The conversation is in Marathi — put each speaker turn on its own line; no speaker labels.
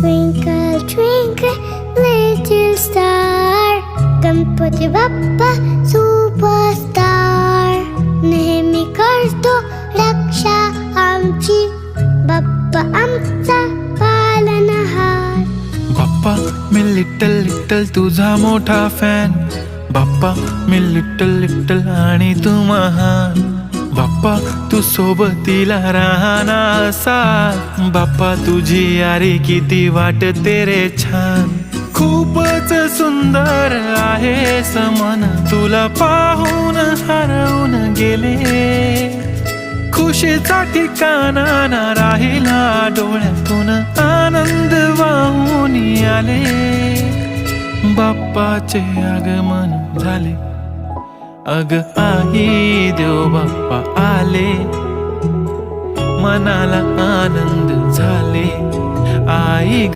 Twinkle, twinkle, little star, Ganpati Bappa superstar. नेहमी करतो रक्षा आमची, बाप्पा आमचा पालनहार.
बाप्पा मी लिटल लिटल तुझा मोठा फॅन. बाप्पा मी लिटल लिटल आणि तू महान. बाप्पा तू सोबतीला राहना असा. बाप्पा तुझी यारी किती वाटते रे छान. खूपच सुंदर आहेस मन, तुला पाहून हरवून गेले. खुशीचा ठिकाणा ना राहिला, डोळ्यातून आनंद वाहून आले. बाप्पाचे आगमन झाले, अग आई देव बाप्पा आले. मनाला आनंद झाले आई.